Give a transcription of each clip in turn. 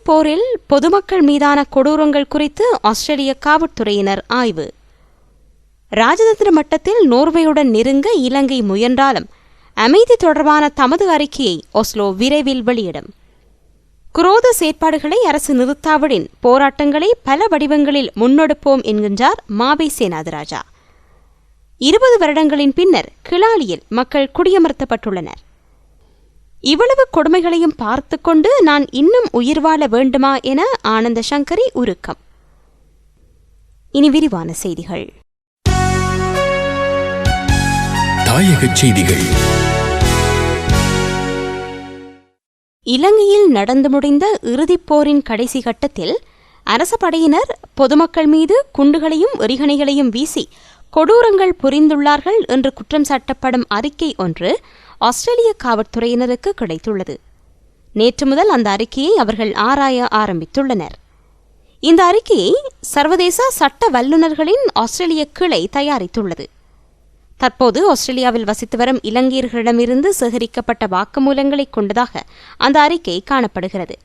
இறுதிப் போரில் பொதுமக்கள் மீதான கொடூரங்கள் குறித்து ஆஸ்திரேலிய காவல்துறையினர் ஆய்வு. ராஜதந்திர மட்டத்தில் நோர்வேயுடன் நெருங்க இலங்கை முயன்றாலும் அமைதி தொடர்பான தமது அறிக்கையை ஒஸ்லோ விரைவில் வெளியிடும். குரோத செயற்பாடுகளை அரசு நிறுத்தாவிடின் போராட்டங்களை பல வடிவங்களில் முன்னெடுப்போம் என்கின்றார் மாவை சேனாதிராஜா. 20 வருடங்களின் பின்னர் கிளாலியில் மக்கள் குடியமர்த்தப்பட்டுள்ளனர். இவ்வளவு கொடுமைகளையும் பார்த்து கொண்டு நான் இன்னும் உயிர் வாழ வேண்டுமா என ஆனந்த சங்கரி உருக்கம். இனி விரிவான செய்திகள். தாயகச் செய்திகள். இலங்கையில் நடந்து முடிந்த இறுதிப் போரின் கடைசி கட்டத்தில் அரச படையினர் பொதுமக்கள் மீது குண்டுகளையும் எறிகணைகளையும் வீசி கொடூரங்கள் புரிந்துள்ளார்கள் என்று குற்றம் சாட்டப்படும் அறிக்கை ஒன்று ஆஸ்திரேலிய காவல்துறையினருக்கு கிடைத்துள்ளது. நேற்று முதல் அந்த அறிக்கையை அவர்கள் ஆராய ஆரம்பித்துள்ளனர். இந்த அறிக்கையை சர்வதேச சட்ட வல்லுநர்களின் ஆஸ்திரேலிய கிளை தயாரித்துள்ளது. தற்போது ஆஸ்திரேலியாவில் வசித்து வரும் இலங்கையர்களிடமிருந்து சேகரிக்கப்பட்ட வாக்குமூலங்களை கொண்டதாக அந்த அறிக்கை காணப்படுகிறது.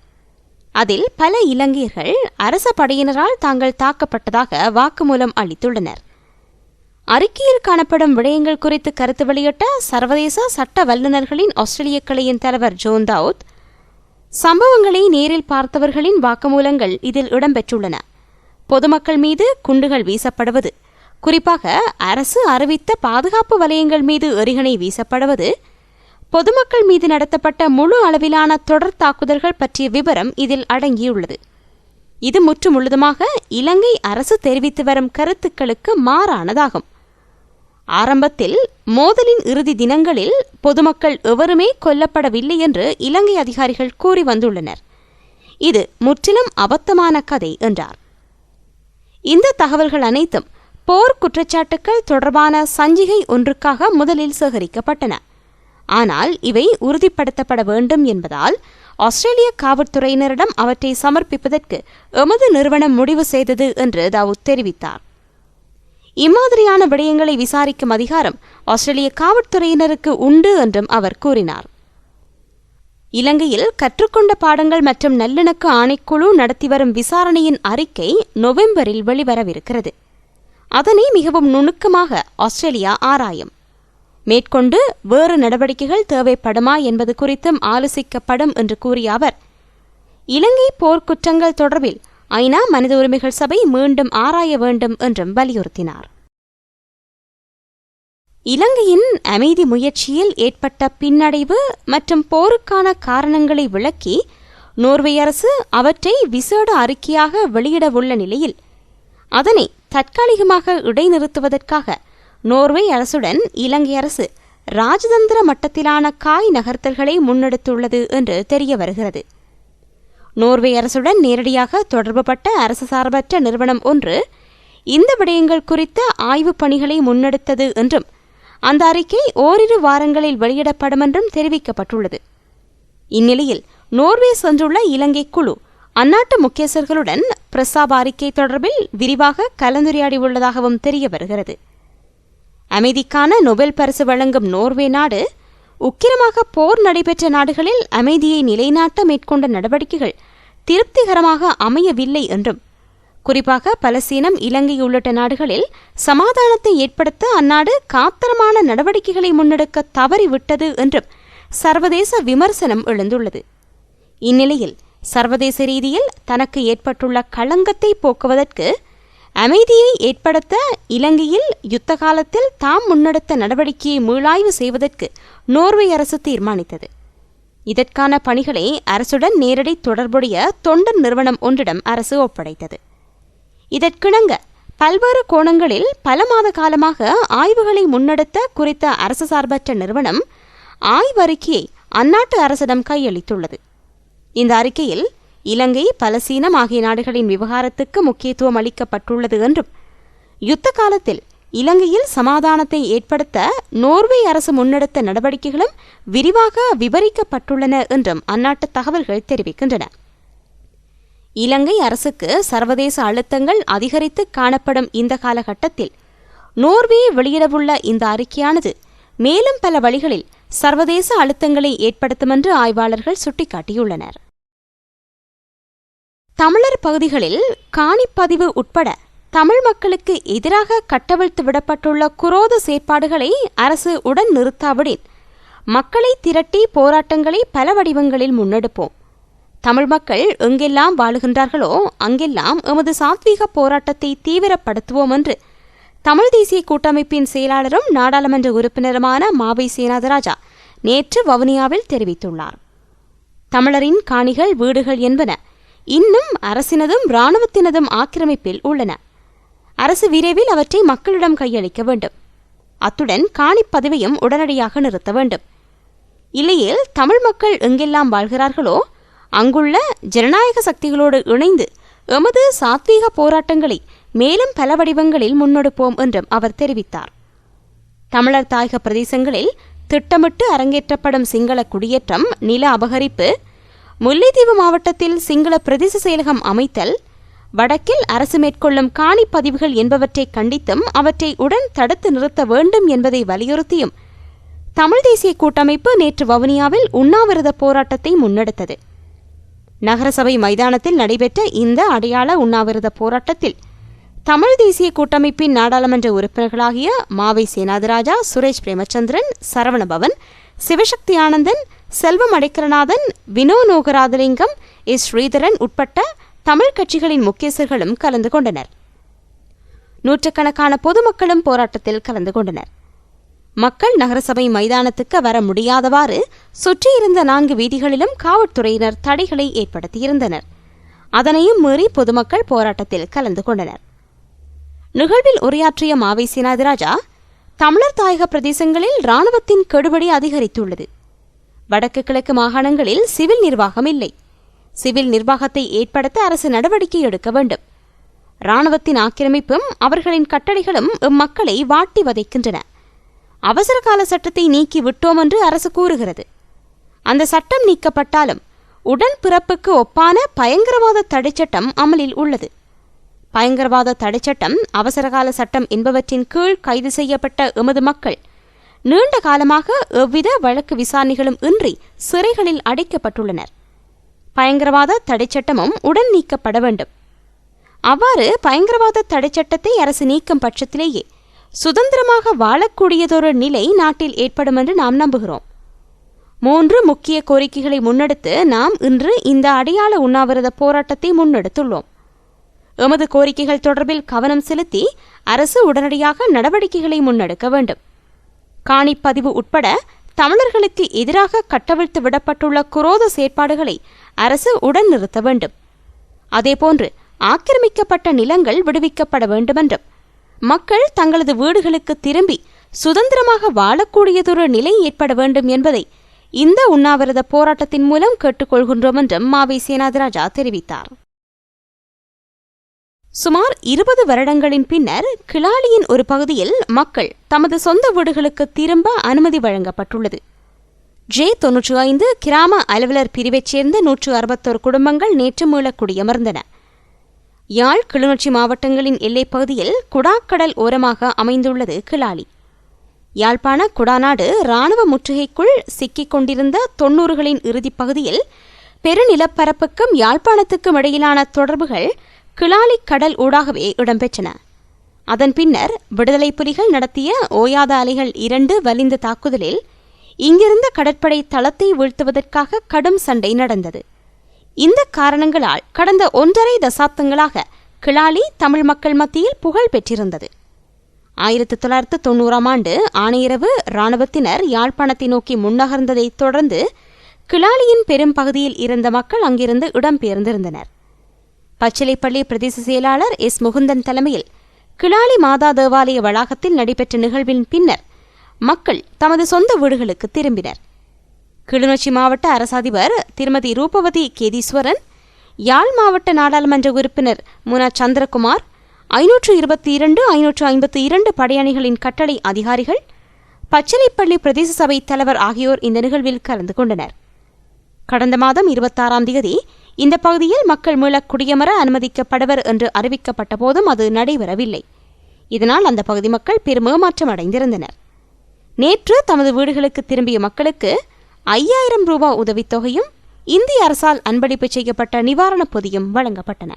அதில் பல இலங்கையர்கள் அரச படையினரால் தாங்கள் தாக்கப்பட்டதாக வாக்குமூலம் அளித்துள்ளனர். அறிக்கையில் காணப்படும் விடயங்கள் குறித்து கருத்து வெளியிட்ட சர்வதேச சட்ட வல்லுநர்களின் ஆஸ்திரேலிய கிளையின் தலைவர் ஜோன் தாவூத், சம்பவங்களை நேரில் பார்த்தவர்களின் வாக்குமூலங்கள் இதில் இடம்பெற்றுள்ளன. பொதுமக்கள் மீது குண்டுகள் வீசப்படுவது, குறிப்பாக அரசு அறிவித்த பாதுகாப்பு வலயங்கள் மீது எறிகணை வீசப்படுவது, பொதுமக்கள் மீது நடத்தப்பட்ட முழு அளவிலான தொடர் தாக்குதல்கள் பற்றிய விவரம் இதில் அடங்கியுள்ளது. இது முற்றுமுழுதுமாக இலங்கை அரசு தெரிவித்து வரும் கருத்துக்களுக்கு மாறானதாகும். ஆரம்பத்தில் மோதலின் இறுதி தினங்களில் பொதுமக்கள் எவருமே கொல்லப்படவில்லை என்று இலங்கை அதிகாரிகள் கூறி வந்துள்ளனர். இது முற்றிலும் அபத்தமான கதை என்றார். இந்த தகவல்கள் அனைத்தும் போர் குற்றச்சாட்டுக்கள் தொடர்பான சஞ்சிகை ஒன்றுக்காக முதலில் சேகரிக்கப்பட்டன. ஆனால் இவை உறுதிப்படுத்தப்பட வேண்டும் என்பதால் ஆஸ்திரேலிய காவல்துறையினரிடம் அவற்றை சமர்ப்பிப்பதற்கு எமது நிறுவனம் முடிவு செய்தது என்று தாவூத் தெரிவித்தார். இம்மாதிரியான விடயங்களை விசாரிக்கும் அதிகாரம் ஆஸ்திரேலிய காவல்துறையினருக்கு உண்டு என்றும் அவர் கூறினார். இலங்கையில் கற்றுக்கொண்ட பாடங்கள் மற்றும் நல்லிணக்க ஆணைக்குழு நடத்தி வரும் விசாரணையின் அறிக்கை நவம்பரில் வெளிவரவிருக்கிறது. அதனை மிகவும் நுணுக்கமாக ஆஸ்திரேலியா ஆராயும். மேற்கொண்டு வேறு நடவடிக்கைகள் தேவைப்படுமா என்பது குறித்தும் ஆலோசிக்கப்படும் என்று கூறிய அவர், இலங்கை போர்க்குற்றங்கள் தொடர்பில் ஐநா மனித உரிமைகள் சபை மீண்டும் ஆராய வேண்டும் என்றும் வலியுறுத்தினார். இலங்கையின் அமைதி முயற்சியில் ஏற்பட்ட பின்னடைவு மற்றும் போருக்கான காரணங்களை விளக்கி நோர்வே அரசு அவற்றை விசேட அறிக்கையாக வெளியிடவுள்ள நிலையில் அதனை தற்காலிகமாக இடைநிறுத்துவதற்காக நோர்வே அரசுடன் இலங்கை அரசு ராஜதந்திர மட்டத்திலான காய் நகர்த்தல்களை முன்னெடுத்துள்ளது என்று தெரிய வருகிறது. நோர்வே அரசுடன் நேரடியாக தொடர்புபட்ட அரசு சார்பற்ற நிறுவனம் ஒன்று இந்த விடயங்கள் குறித்த ஆய்வுப் பணிகளை முன்னெடுத்தது என்றும் அந்த அறிக்கை ஓரிரு வாரங்களில் வெளியிடப்படும் என்றும் தெரிவிக்கப்பட்டுள்ளது. இந்நிலையில் நோர்வே சென்றுள்ள இலங்கை குழு அந்நாட்டு முக்கியஸ்தர்களுடன் பிரசாப அறிக்கை தொடர்பில் விரிவாக கலந்துரையாடியுள்ளதாகவும் தெரிய வருகிறது. அமைதிக்கான நொபேல் பரிசு வழங்கும் நோர்வே நாடு உக்கிரமாக போர் நடைபெற்ற நாடுகளில் அமைதியை நிலைநாட்ட மேற்கொண்ட நடவடிக்கைகள் திருப்திகரமாக அமையவில்லை என்றும், குறிப்பாக பலஸ்தீனம், இலங்கை உள்ளிட்ட நாடுகளில் சமாதானத்தை ஏற்படுத்த அந்நாடு காத்திரமான நடவடிக்கைகளை முன்னெடுக்க தவறிவிட்டது என்றும் சர்வதேச விமர்சனம் எழுந்துள்ளது. இந்நிலையில் சர்வதேச ரீதியில் தனக்கு ஏற்பட்டுள்ள களங்கத்தை போக்குவதற்கு அமைதியை ஏற்படுத்த இலங்கையில் யுத்த காலத்தில் தாம் முன்னெடுத்த நடவடிக்கையை மீளாய்வு செய்வதற்கு நோர்வே அரசு தீர்மானித்தது. இதற்கான பணிகளை அரசுடன் நேரடி தொடர்புடைய தொண்டர் நிறுவனம் ஒன்றிடம் அரசு ஒப்படைத்தது. இதற்கிணங்க பல்வேறு கோணங்களில் பல மாத காலமாக ஆய்வுகளை முன்னெடுத்த குறித்த அரசு சார்பற்ற நிறுவனம் ஆய்வறிக்கையை அந்நாட்டு அரசிடம் கையளித்துள்ளது. இந்த அறிக்கையில் இலங்கை, பலஸ்தீனம் ஆகிய நாடுகளின் விவகாரத்துக்கு முக்கியத்துவம் அளிக்கப்பட்டுள்ளது என்றும், யுத்த காலத்தில் இலங்கையில் சமாதானத்தை ஏற்படுத்த நோர்வே அரசு முன்னெடுத்த நடவடிக்கைகளும் விரிவாக விவரிக்கப்பட்டுள்ளன என்றும் அந்நாட்டு தகவல்கள் தெரிவிக்கின்றன. இலங்கை அரசுக்கு சர்வதேச அழுத்தங்கள் அதிகரித்து காணப்படும் இந்த காலகட்டத்தில் நோர்வே வெளியிடவுள்ள இந்த அறிக்கையானது மேலும் பல வழிகளில் சர்வதேச அழுத்தங்களை ஏற்படுத்தும் என்று ஆய்வாளர்கள் சுட்டிக்காட்டியுள்ளனர். தமிழர் பகுதிகளில் காணிப்பதிவு உட்பட தமிழ் மக்களுக்கு எதிராக கட்டவிழ்த்து விடப்பட்டுள்ள குரோத செயற்பாடுகளை அரசு உடன் நிறுத்தாவிடின் மக்களை திரட்டி போராட்டங்களை பல வடிவங்களில் முன்னெடுப்போம். தமிழ் மக்கள் எங்கெல்லாம் வாழுகின்றார்களோ அங்கெல்லாம் எமது சாத்வீக போராட்டத்தை தீவிரப்படுத்துவோம் என்று தமிழ் தேசிய கூட்டமைப்பின் செயலாளரும் நாடாளுமன்ற உறுப்பினருமான மாவை சேனாதராஜா நேற்று வவுனியாவில் தெரிவித்துள்ளார். தமிழரின் காணிகள், வீடுகள் என்பன இன்னும் அரசினதும் இராணுவத்தினதும் ஆக்கிரமிப்பில் உள்ளன. அரசு விரைவில் அவற்றை மக்களிடம் கையளிக்க வேண்டும். அத்துடன் காணிப்பதிவையும் உடனடியாக நிறுத்த வேண்டும். இல்லையேல் தமிழ் மக்கள் எங்கெல்லாம் வாழ்கிறார்களோ அங்குள்ள ஜனநாயக சக்திகளோடு இணைந்து எமது சாத்வீக போராட்டங்களை மேலும் பல வடிவங்களில் முன்னெடுப்போம் என்றும் அவர் தெரிவித்தார். தமிழர் தாயக பிரதேசங்களில் திட்டமிட்டு அரங்கேற்றப்படும் சிங்கள குடியேற்றம், நில அபகரிப்பு, முல்லைத்தீவு மாவட்டத்தில் சிங்கள பிரதேச செயலகம் அமைத்தல், வடக்கில் அரசு மேற்கொள்ளும் காணிப்பதிவுகள் என்பவற்றை கண்டித்தும் அவற்றை உடன் தடுத்து நிறுத்த வேண்டும் என்பதை வலியுறுத்தியும் தமிழ் தேசிய கூட்டமைப்பு நேற்று வவுனியாவில் உண்ணாவிரத போராட்டத்தை முன்னெடுத்தது. நகரசபை மைதானத்தில் நடைபெற்ற இந்த அடையாள உண்ணாவிரத போராட்டத்தில் தமிழ் தேசிய கூட்டமைப்பின் நாடாளுமன்ற உறுப்பினர்களாகிய மாவை சேனாதிராஜா, சுரேஷ் பிரேமச்சந்திரன், சரவணபவன், சிவசக்தி ஆனந்தன், செல்வம் அடைக்கரநாதன், வினோ நோகராதலிங்கம், எஸ் ஸ்ரீதரன் உட்பட்ட தமிழ் கட்சிகளின் முக்கியஸ்தர்களும் கலந்து கொண்டனர். நூற்றுக்கணக்கான பொதுமக்களும் போராட்டத்தில் கலந்து கொண்டனர். மக்கள் நகரசபை மைதானத்துக்கு வர முடியாதவாறு சுற்றியிருந்த 4 வீதிகளிலும் காவல்துறையினர் தடைகளை ஏற்படுத்தியிருந்தனர். அதனையும் மீறி பொதுமக்கள் போராட்டத்தில் கலந்து கொண்டனர். நிகழ்வில் உரையாற்றிய மாவை சேனாதிராஜா, தமிழர் தாயக பிரதேசங்களில் இராணுவத்தின் கெடுபிடி அதிகரித்துள்ளது. வடக்கு கிழக்கு மாகாணங்களில் சிவில் நிர்வாகம் இல்லை. சிவில் நிர்வாகத்தை ஏற்படுத்த அரசு நடவடிக்கை எடுக்க வேண்டும். இராணுவத்தின் ஆக்கிரமிப்பும் அவர்களின் கட்டளைகளும் இம்மக்களை வாட்டி வதைக்கின்றன. அவசரகால சட்டத்தை நீக்கி விட்டோம் என்று அரசு கூறுகிறது. அந்த சட்டம் நீக்கப்பட்டாலும் உடன் பிறப்புக்கு ஒப்பான பயங்கரவாத தடைச்சட்டம் அமலில் உள்ளது. பயங்கரவாத தடைச்சட்டம், அவசரகால சட்டம் என்பவற்றின் கீழ் கைது செய்யப்பட்ட எமது மக்கள் நீண்ட காலமாக எவ்வித வழக்கு விசாரணைகளும் இன்றி சிறைகளில் அடைக்கப்பட்டுள்ளனர். பயங்கரவாத தடைச்சட்டமும் உடன் நீக்கப்பட வேண்டும். அவ்வாறு பயங்கரவாத தடைச்சட்டத்தை அரசு நீக்கும் பட்சத்திலேயே சுதந்திரமாக வாழக்கூடியதொரு நிலை நாட்டில் ஏற்படும் என்று நாம் நம்புகிறோம். 3 முக்கிய கோரிக்கைகளை முன்னெடுத்து நாம் இன்று இந்த அடையாள உண்ணாவிரத போராட்டத்தை முன்னெடுத்துள்ளோம். எமது கோரிக்கைகள் தொடர்பில் கவனம் செலுத்தி அரசு உடனடியாக நடவடிக்கைகளை முன்னெடுக்க வேண்டும். காணிப்பதிவு உட்பட தமிழர்களுக்கு எதிராக கட்டவிழ்த்து விடப்பட்டுள்ள குரோத செயற்பாடுகளை அரசு உடன் நிறுத்த வேண்டும். அதேபோன்று ஆக்கிரமிக்கப்பட்ட நிலங்கள் விடுவிக்கப்பட வேண்டுமென்றும் மக்கள் தங்களது வீடுகளுக்கு திரும்பி சுதந்திரமாக வாழக்கூடியதொரு நிலை ஏற்பட வேண்டும் என்பதை இந்த உண்ணாவிரத போராட்டத்தின் மூலம் கேட்டுக்கொள்கின்றோம் என்றும் மாவை சேனாதிராஜா தெரிவித்தார். சுமார் 20 வருடங்களின் பின்னர் கிளாலியின் ஒரு பகுதியில் மக்கள் தமது சொந்த வீடுகளுக்கு திரும்ப அனுமதி வழங்கப்பட்டுள்ளது. J95 கிராம அலுவலர் பிரிவைச் சேர்ந்த 161 குடும்பங்கள் நேற்று மீள குடியமர்ந்தன. யாழ், கிளிநொச்சி மாவட்டங்களின் எல்லைப்பகுதியில் குடாக்கடல் ஓரமாக அமைந்துள்ளது கிளாலி. யாழ்ப்பாண குடாநாடு இராணுவ முற்றுகைக்குள் சிக்கிக் கொண்டிருந்த 90களின் இறுதிப் பகுதியில் பெருநிலப்பரப்புக்கும் யாழ்ப்பாணத்துக்கும் இடையிலான தொடர்புகள் கிளாலி கடல் ஊடாகவே இடம்பெற்றன. அதன் பின்னர் விடுதலை புலிகள் நடத்திய ஓயாத அலைகள் 2 வலிந்த தாக்குதலில் இங்கிருந்த கடற்படை தளத்தை வீழ்த்துவதற்காக கடும் சண்டை நடந்தது. இந்த காரணங்களால் கடந்த 1.5 தசாப்தங்களாக கிளாலி தமிழ் மக்கள் மத்தியில் புகழ் பெற்றிருந்தது. 1990ஆம் ஆண்டு ஆணையரவு இராணுவத்தினர் யாழ்ப்பாணத்தை நோக்கி முன்னகர்ந்ததைத் தொடர்ந்து கிளாலியின் பெரும் பகுதியில் இருந்த மக்கள் அங்கிருந்து இடம்பெயர்ந்திருந்தனர். பச்சிலைப்பள்ளி பிரதேச செயலாளர் எஸ் முகுந்தன் தலைமையில் கிளாலி மாதா தேவாலய வளாகத்தில் நடைபெற்ற நிகழ்வின் பின்னர் மக்கள் தமது சொந்த வீடுகளுக்கு திரும்பினர். கிளிநொச்சி மாவட்ட அரசாதிபர் திருமதி ரூபவதி கேதீஸ்வரன், யாழ் மாவட்ட நாடாளுமன்ற உறுப்பினர் முனா சந்திரகுமார், 522, 552 படையணிகளின் கட்டளை அதிகாரிகள், பச்சிலைப்பள்ளி பிரதேச சபை தலைவர் ஆகியோர் இந்த நிகழ்வில் கலந்து கொண்டனர். கடந்த மாதம் 26ஆம் தேதி இந்த பகுதியில் மக்கள் மீள குடியமர அனுமதிக்கப்படுவர் என்று அறிவிக்கப்பட்ட போதும் அது நடைபெறவில்லை. இதனால் அந்த பகுதி மக்கள் பெரும் ஏமாற்றம் அடைந்திருந்தனர். நேற்று தமது வீடுகளுக்கு திரும்பிய மக்களுக்கு 5000 ரூபாய் உதவித்தொகையும் இந்திய அரசால் அன்பளிப்பு செய்யப்பட்ட நிவாரணப் பொதியும் வழங்கப்பட்டன.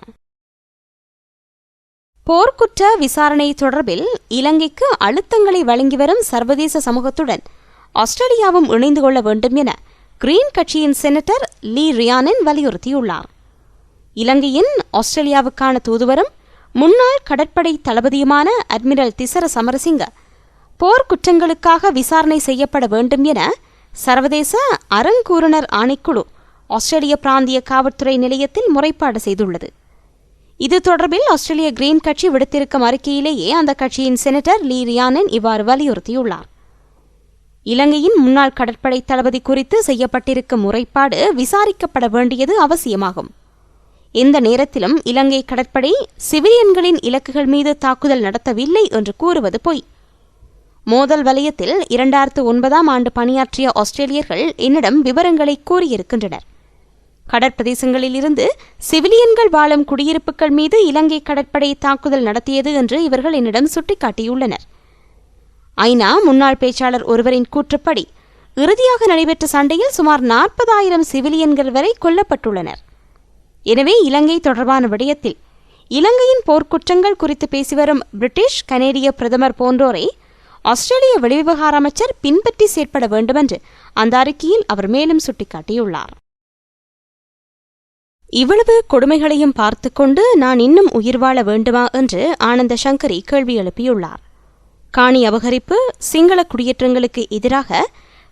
போர்க்குற்ற விசாரணை தொடர்பில் இலங்கைக்கு அழுத்தங்களை வழங்கி வரும் சர்வதேச சமூகத்துடன் ஆஸ்திரேலியாவும் இணைந்து கொள்ள வேண்டும் என கிரீன் கட்சியின் செனட்டர் லீ ரியானன் வலியுறுத்தியுள்ளார். இலங்கையின் ஆஸ்திரேலியாவுக்கான தூதுவரும் முன்னாள் கடற்படை தளபதியுமான அட்மிரல் திசர சமரசிங்க போர்க்குற்றங்களுக்காக விசாரணை செய்யப்பட வேண்டும் என சர்வதேச அறங்கூறுனர் ஆணைக்குழு ஆஸ்திரேலிய பிராந்திய காவல்துறை நிலையத்தில் முறைப்பாடு செய்துள்ளது. இது தொடர்பில் ஆஸ்திரேலிய கிரீன் கட்சி விடுத்திருக்கும் அறிக்கையிலேயே அந்த கட்சியின் செனட்டர் லீ ரியானன் இவ்வாறு வலியுறுத்தியுள்ளார். இலங்கையின் முன்னாள் கடற்படை தளபதி குறித்து செய்யப்பட்டிருக்கும் முறைப்பாடு விசாரிக்கப்பட வேண்டியது அவசியமாகும். எந்த நேரத்திலும் இலங்கை கடற்படை சிவிலியன்களின் இலக்குகள் மீது தாக்குதல் நடத்தவில்லை என்று கூறுவது பொய். மோதல் வலயத்தில் 2009ஆம் ஆண்டு பணியாற்றிய ஆஸ்திரேலியர்கள் என்னிடம் விவரங்களை கூறியிருக்கின்றனர். கடற்பிரதேசங்களில் இருந்து சிவிலியன்கள் வாழும் குடியிருப்புகள் மீது இலங்கை கடற்படை தாக்குதல் நடத்தியது என்று இவர்கள் என்னிடம் சுட்டிக்காட்டியுள்ளனர். ஐநா முன்னாள் பேச்சாளர் ஒருவரின் கூற்றுப்படி இறுதியாக நடைபெற்ற சண்டையில் சுமார் 40,000 சிவிலியன்கள் வரை கொல்லப்பட்டுள்ளனர். எனவே இலங்கை தொடர்பான விடயத்தில் இலங்கையின் போர்க்குற்றங்கள் குறித்து பேசிவரும் பிரிட்டிஷ் கனேடிய பிரதமர் போன்றோரை ஆஸ்திரேலிய வெளிவிவகார அமைச்சர் பின்பற்றி செயற்பட வேண்டுமென்று அந்த அறிக்கையில் அவர் மேலும் சுட்டிக்காட்டியுள்ளார். இவ்வளவு கொடுமைகளையும் பார்த்துக்கொண்டு நான் இன்னும் உயிர் வாழ வேண்டுமா என்று ஆனந்த சங்கரி கேள்வி எழுப்பியுள்ளார். காணி அபகரிப்பு, சிங்கள குடியேற்றங்களுக்கு எதிராக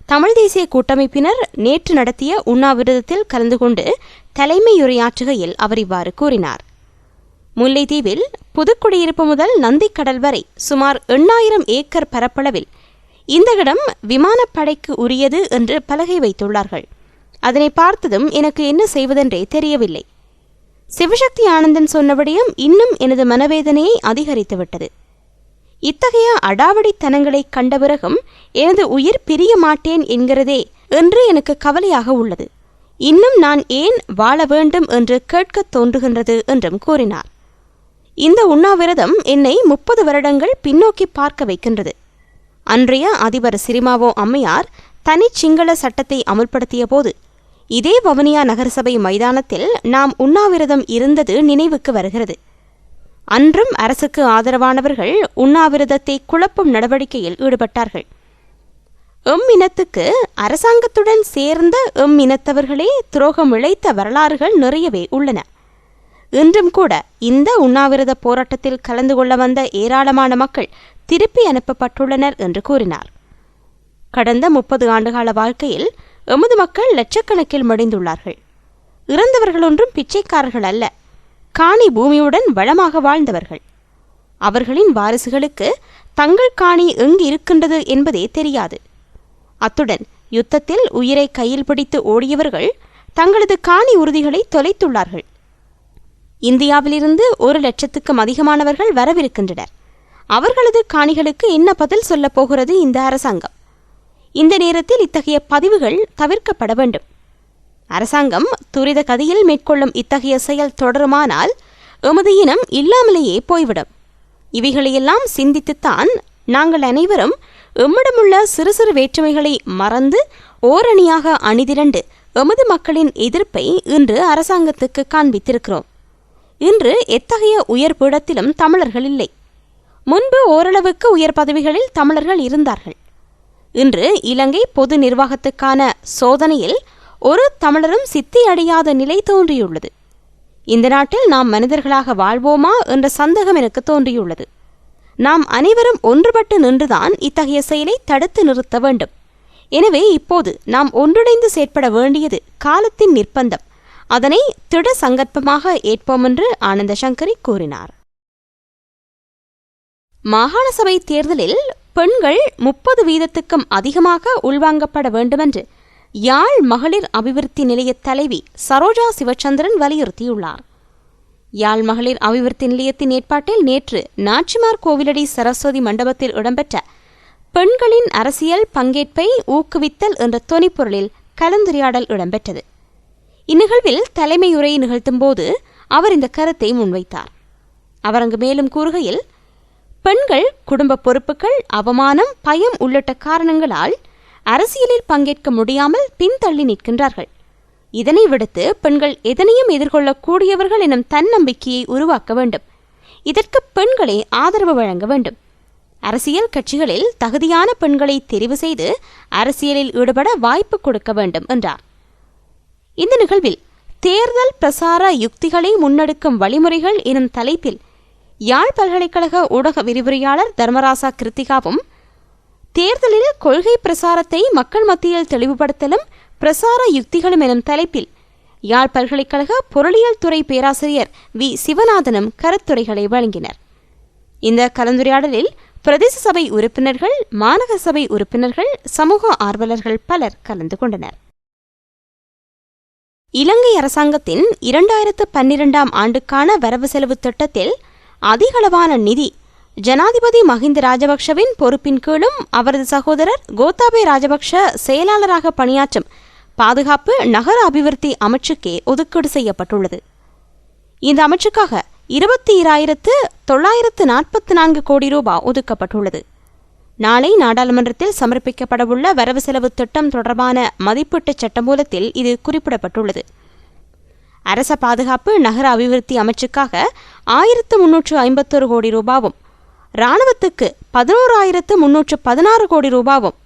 தமிழ் தேசிய கூட்டமைப்பினர் நேற்று நடத்திய உண்ணாவிரதத்தில் கலந்து கொண்டு தலைமையுரையாற்றுகையில் அவர் இவ்வாறு கூறினார். முல்லைத்தீவில் புதுக்குடியிருப்பு முதல் நந்திக்கடல் வரை சுமார் 8,000 ஏக்கர் பரப்பளவில் இந்த இடம் விமானப்படைக்கு உரியது என்று பலகை வைத்துள்ளார்கள். அதனை பார்த்ததும் எனக்கு என்ன செய்வதென்றே தெரியவில்லை. சிவசக்தி ஆனந்தன் சொன்னபடியும் இன்னும் எனது மனவேதனையை அதிகரித்துவிட்டது. இத்தகைய அடாவடித்தனங்களை கண்ட பிறகும் எனது உயிர் பிரிய மாட்டேன் என்கிறதே என்று எனக்கு கவலையாக உள்ளது. இன்னும் நான் ஏன் வாழ வேண்டும் என்று கேட்கத் தோன்றுகின்றது என்றும் கூறினார். இந்த உண்ணாவிரதம் என்னை 30 வருடங்கள் பின்னோக்கி பார்க்க வைக்கின்றது. அன்றைய அதிபர் சிரிமாவோ அம்மையார் தனி சிங்கள சட்டத்தை அமுல்படுத்திய போது இதே வவுனியா நகரசபை மைதானத்தில் நாம் உண்ணாவிரதம் இருந்தது நினைவுக்கு வருகிறது. அன்றும் அரசுக்கு ஆதரவானவர்கள் உண்ணாவிரதத்தை குழப்பும் நடவடிக்கையில் ஈடுபட்டார்கள். இனத்துக்கு அரசாங்கத்துடன் சேர்ந்த இனத்தவர்களே துரோகம் இழைத்த வரலாறுகள் நிறையவே உள்ளன. இன்றும் கூட இந்த உண்ணாவிரத போராட்டத்தில் கலந்து கொள்ள வந்த ஏராளமான மக்கள் திருப்பி அனுப்பப்பட்டுள்ளனர் என்று கூறினார். கடந்த 30 ஆண்டுகால வாழ்க்கையில் எமது மக்கள் லட்சக்கணக்கில் மடிந்துள்ளார்கள். இறந்தவர்கள் ஒன்றும் பிச்சைக்காரர்கள் அல்ல, காணி பூமியுடன் வளமாக வாழ்ந்தவர்கள். அவர்களின் வாரிசுகளுக்கு தங்கள் காணி எங்கு இருக்கின்றது என்பதே தெரியாது. அத்துடன் யுத்தத்தில் உயிரை கையில் பிடித்து ஓடியவர்கள் தங்களது காணி உறுதிகளை தொலைத்துள்ளார்கள். இந்தியாவிலிருந்து 1,00,000க்கும் அதிகமானவர்கள் வரவிருக்கின்றனர். அவர்களது காணிகளுக்கு என்ன பதில் சொல்லப் போகிறது இந்த அரசாங்கம்? இந்த நேரத்தில் இத்தகைய பதிவுகள் தவிர்க்கப்பட வேண்டும். அரசாங்கம் துரித கதியில் மேற்கொள்ளும் இத்தகைய செயல் தொடருமானால் எமது இனம் இல்லாமலேயே போய்விடும். இவைகளையெல்லாம் சிந்தித்துத்தான் நாங்கள் அனைவரும் எம்மிடமுள்ள சிறு சிறு வேற்றுமைகளை மறந்து ஓரணியாக அணிதிரண்டு எமது மக்களின் எதிர்ப்பை இன்று அரசாங்கத்துக்கு காண்பித்திருக்கிறோம். இன்று எத்தகைய உயர் பீடத்திலும் தமிழர்கள் இல்லை. முன்பு ஓரளவுக்கு உயர் பதவிகளில் தமிழர்கள் இருந்தார்கள். இன்று இலங்கை பொது நிர்வாகத்துக்கான சோதனையில் ஒரு தமிழரும் சித்தி அடையாத நிலை தோன்றியுள்ளது. இந்த நாட்டில் நாம் மனிதர்களாக வாழ்வோமா என்ற சந்தேகம் எனக்கு தோன்றியுள்ளது. நாம் அனைவரும் ஒன்றுபட்டு நின்றுதான் இத்தகைய செயலை தடுத்து நிறுத்த வேண்டும். எனவே இப்போது நாம் ஒன்றிணைந்து செயற்பட வேண்டியது காலத்தின் நிர்பந்தம். அதனை திட சங்கற்பமாக ஏற்போம் என்று ஆனந்த சங்கரி கூறினார். மாகாண சபை தேர்தலில் பெண்கள் 30% அதிகமாக உள்வாங்கப்பட வேண்டுமென்று யாழ் மகளிர் அபிவிருத்தி நிலைய தலைவி சரோஜா சிவச்சந்திரன் வலியுறுத்தியுள்ளார். யாழ் மகளிர் அபிவிருத்தி நிலையத்தின் ஏற்பாட்டில் நேற்று நாச்சிமார் கோவிலடி சரஸ்வதி மண்டபத்தில் இடம்பெற்ற பெண்களின் அரசியல் பங்கேற்பை ஊக்குவித்தல் என்ற தொனிப்பொருளில் கலந்துரையாடல் இடம்பெற்றது. இந்நிகழ்வில் தலைமையுரை நிகழ்த்தும்போது அவர் இந்த கருத்தை முன்வைத்தார். அவர் அங்கு மேலும் கூறுகையில், பெண்கள் குடும்ப பொறுப்புகள், அவமானம், பயம் உள்ளிட்ட காரணங்களால் அரசியலில் பங்கேற்க முடியாமல் பின்தள்ளி நிற்கின்றார்கள். இதனை விடுத்து பெண்கள் எதனையும் எதிர்கொள்ளக்கூடியவர்கள் எனும் தன்னம்பிக்கையை உருவாக்க வேண்டும். இதற்கு பெண்களே ஆதரவு வழங்க வேண்டும். அரசியல் கட்சிகளில் தகுதியான பெண்களை தெரிவு செய்து அரசியலில் ஈடுபட வாய்ப்பு கொடுக்க வேண்டும் என்றார். இந்த நிகழ்வில் தேர்தல் பிரசார யுக்திகளை முன்னெடுக்கும் வழிமுறைகள் எனும் தலைப்பில் யாழ் பல்கலைக்கழக ஊடக விரிவுரையாளர் தர்மராசா கிருத்திகாவும், தேர்தலில் கொள்கை பிரசாரத்தை மக்கள் மத்தியில் தெளிவுபடுத்தலும் பிரசார யுக்திகளும் எனும் தலைப்பில் யாழ் பல்கலைக்கழக பொருளியல் துறை பேராசிரியர் வி சிவநாதனும் கருத்துரைகளை வழங்கினர். இந்த கலந்துரையாடலில் பிரதேச சபை உறுப்பினர்கள், மாநகர சபை உறுப்பினர்கள், சமூக ஆர்வலர்கள் பலர் கலந்து கொண்டனர். இலங்கை அரசாங்கத்தின் 2012 ஆண்டுக்கான வரவு செலவு திட்டத்தில் அதிகளவான நிதி ஜனாதிபதி மஹிந்த ராஜபக்ஷவின் பொறுப்பின் கீழும் அவரது சகோதரர் கோத்தாபய ராஜபக்ஷ செயலாளராக பணியாற்றும் பாதுகாப்பு நகர அபிவிருத்தி அமைச்சுக்கே ஒதுக்கீடு செய்யப்பட்டுள்ளது. இந்த அமைச்சுக்காக 22,944 கோடி ரூபாய் ஒதுக்கப்பட்டுள்ளது. நாளை நாடாளுமன்றத்தில் சமர்ப்பிக்கப்படவுள்ள வரவு செலவு திட்டம் தொடர்பான மதிப்பீட்டு சட்டமூலத்தில் இது குறிப்பிடப்பட்டுள்ளது. அரச பாதுகாப்பு நகர அபிவிருத்தி அமைச்சுக்காக 1,351 கோடி ரூபாவும், இராணுவத்துக்கு 11,316 கோடி ரூபாவும்,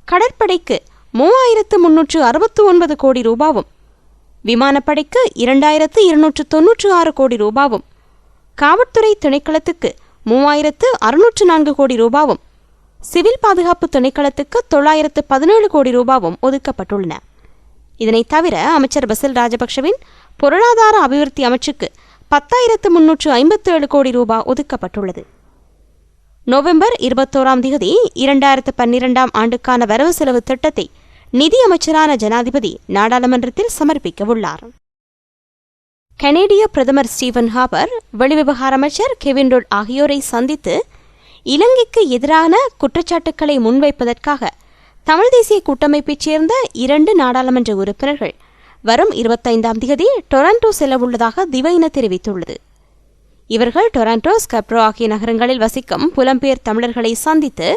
கடற்படைக்கு 3,369 கோடி ரூபாவும், விமானப்படைக்கு 2,296 கோடி ரூபாவும், காவல்துறை திணைக்களத்துக்கு 3,604 கோடி ரூபாவும், சிவில் பாதுகாப்பு திணைக்களத்துக்கு 917 கோடி ரூபாவும் ஒதுக்கப்பட்டுள்ளன. இதனைத் தவிர அமைச்சர் பசில் ராஜபக்ஷவின் பொருளாதார அபிவிருத்தி அமைச்சுக்கு 10,357 கோடி ரூபாய் ஒதுக்கப்பட்டுள்ளது. நவம்பர் 21 2012 ஆண்டுக்கான வரவு செலவு திட்டத்தை நிதி அமைச்சரான ஜனாதிபதி நாடாளுமன்றத்தில் சமர்ப்பிக்கவுள்ளார். கனேடிய பிரதமர் ஸ்டீவன் ஹார்பர், வெளிவிவகார அமைச்சர் கெவின் ருட் ஆகியோரை சந்தித்து இலங்கைக்கு எதிரான குற்றச்சாட்டுக்களை முன்வைப்பதற்காக தமிழ் தேசிய கூட்டமைப்பைச் சேர்ந்த 2 நாடாளுமன்ற உறுப்பினர்கள் வரும் 25 டொரண்டோ செல்லவுள்ளதாக திவைன தெரிவித்துள்ளது. இவர்கள் டொரண்டோ, ஸ்கப்ரோ ஆகிய நகரங்களில் வசிக்கும் புலம்பெயர் தமிழர்களை சந்தித்து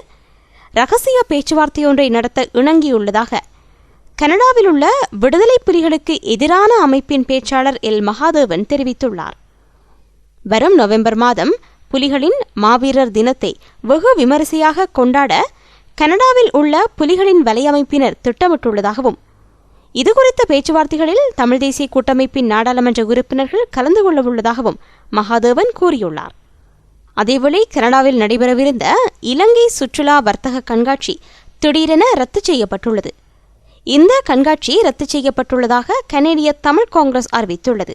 ரகசிய பேச்சுவார்த்தையொன்றை நடத்த இணங்கியுள்ளதாக கனடாவில் உள்ள விடுதலை புலிகளுக்கு எதிரான அமைப்பின் பேச்சாளர் எல் மகாதேவன் தெரிவித்துள்ளார். வரும் நவம்பர் மாதம் புலிகளின் மாவீரர் தினத்தை வெகு விமரிசையாக கொண்டாட கனடாவில் உள்ள புலிகளின் வலையமைப்பினர் திட்டமிட்டுள்ளதாகவும், இதுகுறித்த பேச்சுவார்த்தைகளில் தமிழ் தேசிய கூட்டமைப்பின் நாடாளுமன்ற உறுப்பினர்கள் கலந்து கொள்ளவுள்ளதாகவும் மகாதேவன் கூறியுள்ளார். அதேவேளை கனடாவில் நடைபெறவிருந்த இலங்கை சுற்றுலா வர்த்தக கண்காட்சி திடீரென ரத்து செய்யப்பட்டுள்ளது. இந்த கண்காட்சி ரத்து செய்யப்பட்டுள்ளதாக கனேடிய தமிழ் காங்கிரஸ் அறிவித்துள்ளது.